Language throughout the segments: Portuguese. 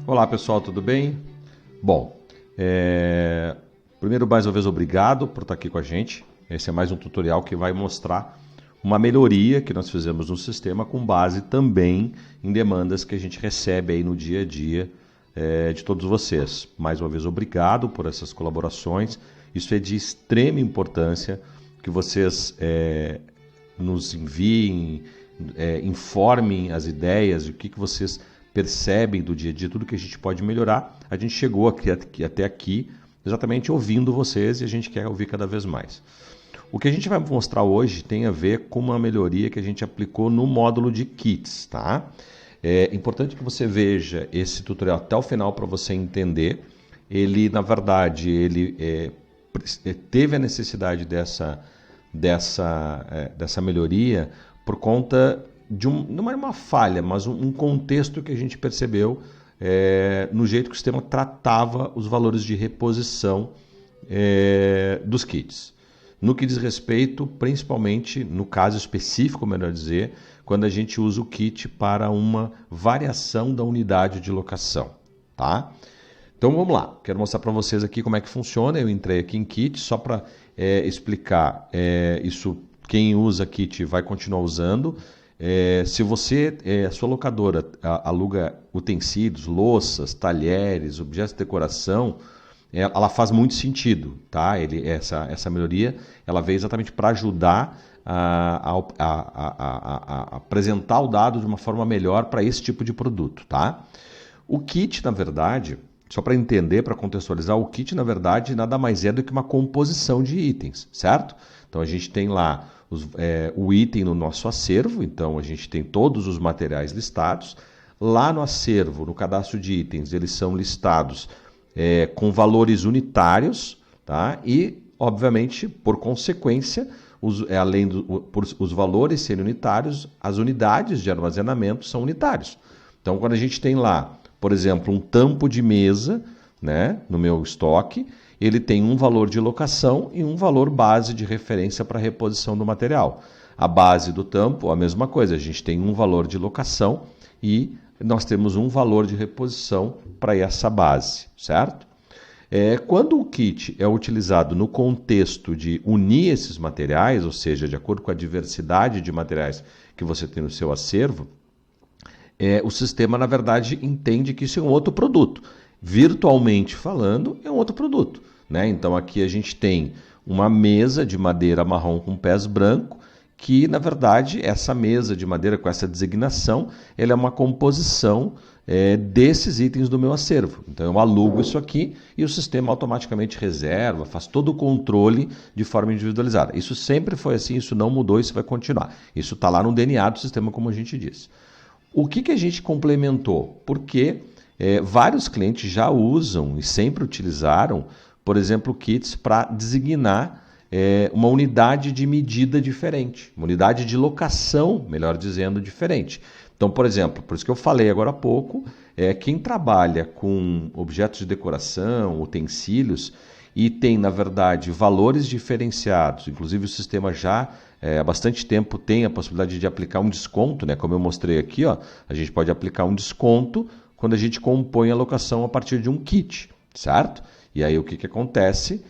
Olá pessoal, tudo bem? Bom, primeiro mais uma vez obrigado por estar aqui com a gente. Esse é mais um tutorial que vai mostrar uma melhoria que nós fizemos no sistema com base também em demandas que a gente recebe aí no dia a dia de todos vocês. Mais uma vez obrigado por essas colaborações. Isso é de extrema importância que vocês nos enviem, informem as ideias, o que vocês percebem do dia a dia, tudo que a gente pode melhorar. A gente chegou até aqui exatamente ouvindo vocês e a gente quer ouvir cada vez mais. O que a gente vai mostrar hoje tem a ver com uma melhoria que a gente aplicou no módulo de kits, tá? É importante que você veja esse tutorial até o final para você entender. Ele, na verdade, teve a necessidade dessa melhoria por conta de não é uma falha, mas um contexto que a gente percebeu no jeito que o sistema tratava os valores de reposição dos kits. No que diz respeito, principalmente, no caso específico, melhor dizer, quando a gente usa o kit para uma variação da unidade de locação, tá? Então vamos lá, quero mostrar para vocês aqui como é que funciona. Eu entrei aqui em kit só para explicar isso. Quem usa kit vai continuar usando. Se você, a sua locadora, aluga utensílios, louças, talheres, objetos de decoração, ela faz muito sentido, tá? Essa melhoria ela veio exatamente para ajudar a apresentar o dado de uma forma melhor para esse tipo de produto, tá? O kit, na verdade, só para entender, para contextualizar, o kit, na verdade, nada mais é do que uma composição de itens, certo? Então a gente tem lá o item no nosso acervo, então a gente tem todos os materiais listados. Lá no acervo, no cadastro de itens, eles são listados com valores unitários, tá? E, obviamente, por consequência, além por os valores serem unitários, as unidades de armazenamento são unitários. Então, quando a gente tem lá, por exemplo, um tampo de mesa, né, no meu estoque, ele tem um valor de locação e um valor base de referência para reposição do material. A base do tampo, a mesma coisa, a gente tem um valor de locação e nós temos um valor de reposição para essa base, certo? Quando o kit é utilizado no contexto de unir esses materiais, ou seja, de acordo com a diversidade de materiais que você tem no seu acervo, o sistema, na verdade, entende que isso é um outro produto. Virtualmente falando, é um outro produto, né? Então aqui a gente tem uma mesa de madeira marrom com pés branco, que na verdade essa mesa de madeira com essa designação, ela é uma composição desses itens do meu acervo. Então eu alugo isso aqui e o sistema automaticamente reserva, faz todo o controle de forma individualizada. Isso sempre foi assim, isso não mudou, isso vai continuar. Isso está lá no DNA do sistema, como a gente disse. O que a gente complementou? Porque vários clientes já usam e sempre utilizaram, por exemplo, kits para designar uma unidade de medida diferente, uma unidade de locação, melhor dizendo, diferente. Então, por exemplo, por isso que eu falei agora há pouco, quem trabalha com objetos de decoração, utensílios, e tem, na verdade, valores diferenciados, inclusive o sistema já há bastante tempo tem a possibilidade de aplicar um desconto, né? Como eu mostrei aqui, ó, a gente pode aplicar um desconto quando a gente compõe a locação a partir de um kit, certo? E aí o que acontece?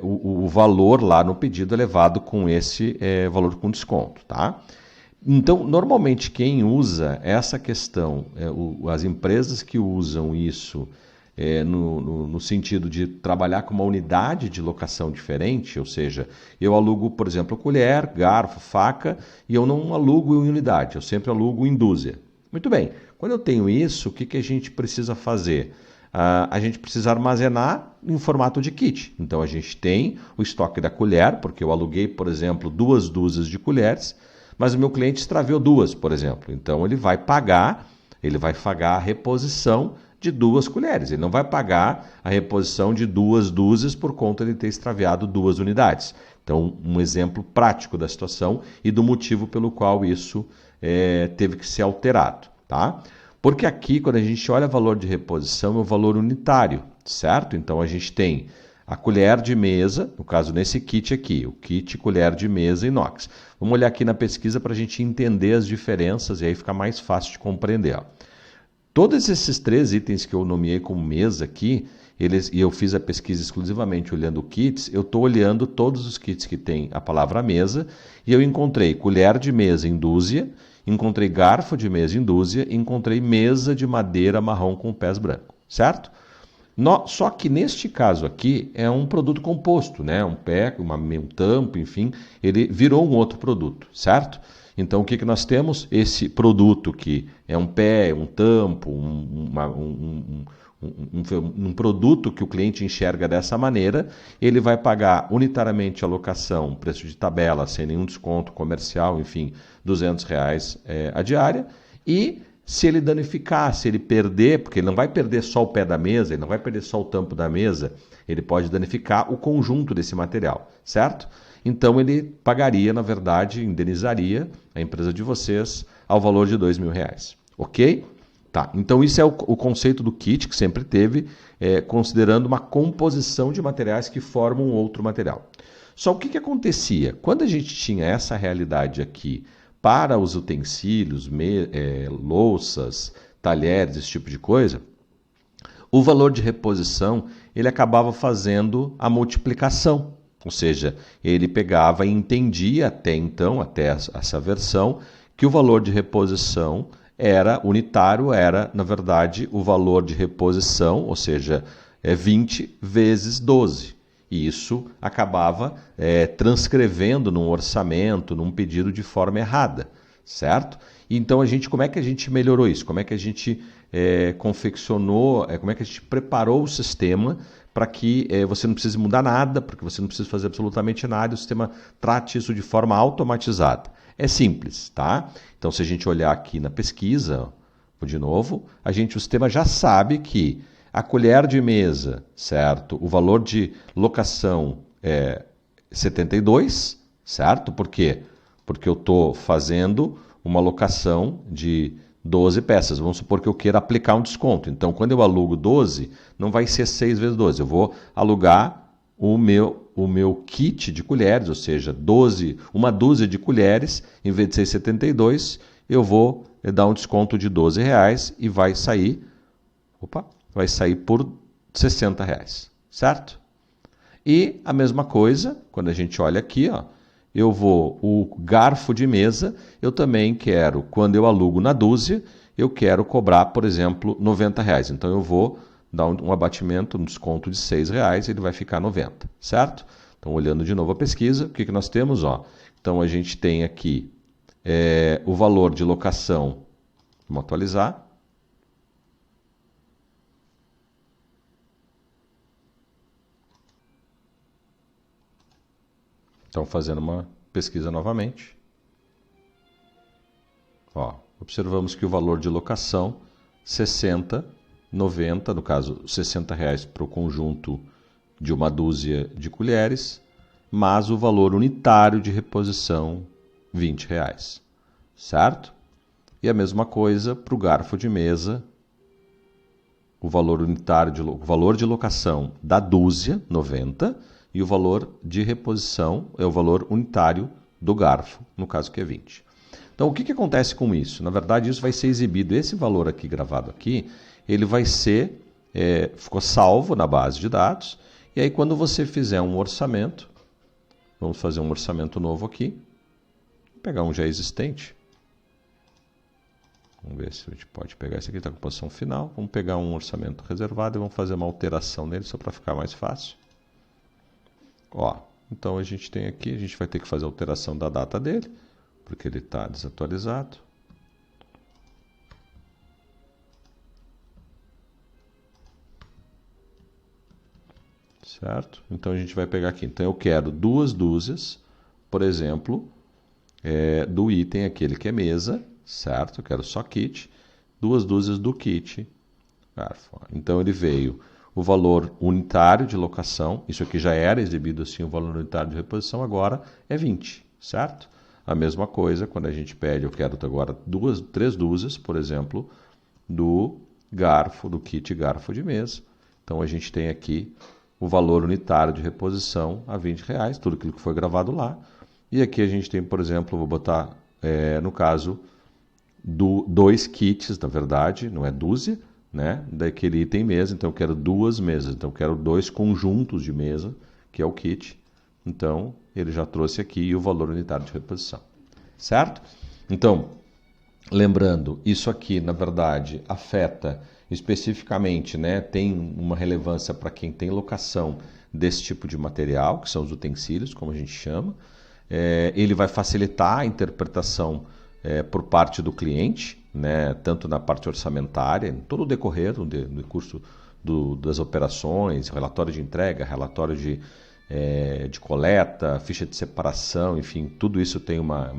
O valor lá no pedido é levado com esse valor com desconto, tá? Então, normalmente quem usa essa questão, as empresas que usam isso no sentido de trabalhar com uma unidade de locação diferente, ou seja, eu alugo, por exemplo, colher, garfo, faca, e eu não alugo em unidade, eu sempre alugo em dúzia. Muito bem, quando eu tenho isso, o que a gente precisa fazer? A gente precisa armazenar em formato de kit. Então a gente tem o estoque da colher, porque eu aluguei, por exemplo, 2 dúzias de colheres, mas o meu cliente extraviou 2, por exemplo. Então ele vai pagar a reposição de 2 colheres. Ele não vai pagar a reposição de 2 dúzias por conta de ter extraviado 2 unidades. Então, um exemplo prático da situação e do motivo pelo qual isso teve que ser alterado, tá? Porque aqui, quando a gente olha o valor de reposição, é o valor unitário, certo? Então, a gente tem a colher de mesa, no caso nesse kit aqui, o kit colher de mesa inox. Vamos olhar aqui na pesquisa para a gente entender as diferenças e aí fica mais fácil de compreender. Ó. Todos esses 3 itens que eu nomeei como mesa aqui, e eu fiz a pesquisa exclusivamente olhando kits, eu estou olhando todos os kits que tem a palavra mesa, e eu encontrei colher de mesa em dúzia, encontrei garfo de mesa em dúzia, encontrei mesa de madeira marrom com pés brancos, certo? Só que neste caso aqui é um produto composto, né? Um pé, um tampo, enfim, ele virou um outro produto, certo? Então o que nós temos? Esse produto que é um pé, um tampo, um produto que o cliente enxerga dessa maneira, ele vai pagar unitariamente a locação, preço de tabela, sem nenhum desconto comercial, enfim, R$ 200 a diária, e se ele danificar, se ele perder, porque ele não vai perder só o pé da mesa, ele não vai perder só o tampo da mesa, ele pode danificar o conjunto desse material, certo? Então ele pagaria, na verdade, indenizaria a empresa de vocês ao valor de R$ 2.000, ok? Tá, então isso é o conceito do kit que sempre teve, considerando uma composição de materiais que formam outro material. Só o que acontecia? Quando a gente tinha essa realidade aqui para os utensílios, louças, talheres, esse tipo de coisa, o valor de reposição ele acabava fazendo a multiplicação. Ou seja, ele pegava e entendia até então, até essa versão, que o valor de reposição era unitário, era, na verdade, o valor de reposição, ou seja, 20 vezes 12. E isso acabava transcrevendo num orçamento, num pedido de forma errada, certo? Então, como é que a gente melhorou isso? Como é que a gente confeccionou, como é que a gente preparou o sistema para que você não precise mudar nada, porque você não precisa fazer absolutamente nada, o sistema trate isso de forma automatizada. É simples, tá? Então, se a gente olhar aqui na pesquisa, de novo, o sistema já sabe que a colher de mesa, certo? O valor de locação é 72, certo? Por quê? Porque eu estou fazendo uma locação de 12 peças. Vamos supor que eu queira aplicar um desconto. Então, quando eu alugo 12, não vai ser 6 vezes 12. Eu vou alugar o meu kit de colheres, ou seja, uma dúzia de colheres, em vez de ser 72, eu vou dar um desconto de R$ 12 e vai sair por R$ 60, certo? E a mesma coisa, quando a gente olha aqui, ó, o garfo de mesa, eu também quero, quando eu alugo na dúzia, eu quero cobrar, por exemplo, R$ 90. Então eu vou dar um abatimento, um desconto de R$ 6, ele vai ficar 90, certo? Então, olhando de novo a pesquisa, o que nós temos? Ó? Então, a gente tem aqui o valor de locação, vamos atualizar. Então, fazendo uma pesquisa novamente. Ó, observamos que o valor de locação, 60, 90, no caso, R$ 60 para o conjunto de uma dúzia de colheres, mas o valor unitário de reposição, R$ 20, certo? E a mesma coisa para o garfo de mesa, o valor unitário, o valor de locação da dúzia, 90, e o valor de reposição é o valor unitário do garfo, no caso que é 20. Então, o que acontece com isso? Na verdade, isso vai ser exibido, esse valor aqui gravado aqui, ele vai ser, ficou salvo na base de dados, e aí quando você fizer um orçamento, vamos fazer um orçamento novo aqui, vou pegar um já existente, vamos ver se a gente pode pegar esse aqui, está com posição final, vamos pegar um orçamento reservado e vamos fazer uma alteração nele só para ficar mais fácil. Ó, então a gente tem aqui, a gente vai ter que fazer a alteração da data dele, porque ele está desatualizado. Certo? Então a gente vai pegar aqui. Então eu quero 2 dúzias, por exemplo, do item aquele que é mesa, certo? Eu quero só kit, 2 dúzias do kit garfo. Então ele veio o valor unitário de locação, isso aqui já era exibido assim, o valor unitário de reposição, agora é 20, certo? A mesma coisa, quando a gente pede, eu quero agora 3 dúzias, por exemplo, do garfo, do kit garfo de mesa. Então a gente tem aqui o valor unitário de reposição a R$ 20, tudo aquilo que foi gravado lá. E aqui a gente tem, por exemplo, vou botar, no caso, dois kits, na verdade, não é dúzia, né, daquele item mesa, então eu quero 2 mesas, então eu quero 2 conjuntos de mesa, que é o kit. Então, ele já trouxe aqui o valor unitário de reposição, certo? Então, lembrando, isso aqui, na verdade, afeta especificamente, né, tem uma relevância para quem tem locação desse tipo de material, que são os utensílios, como a gente chama. Ele vai facilitar a interpretação por parte do cliente, né, tanto na parte orçamentária, em todo o decorrer do curso das operações, relatório de entrega, relatório de coleta, ficha de separação, enfim, tudo isso tem uma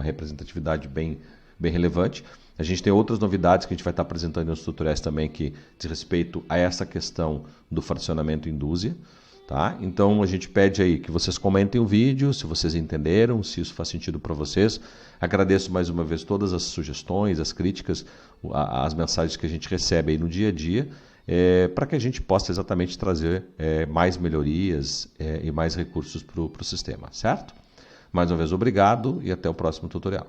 representatividade bem relevante. A gente tem outras novidades que a gente vai estar apresentando nos tutoriais também que diz respeito a essa questão do fracionamento em dúzia. Tá? Então a gente pede aí que vocês comentem o vídeo, se vocês entenderam, se isso faz sentido para vocês. Agradeço mais uma vez todas as sugestões, as críticas, as mensagens que a gente recebe aí no dia a dia, para que a gente possa exatamente trazer mais melhorias e mais recursos para o sistema, certo? Mais uma vez, obrigado e até o próximo tutorial.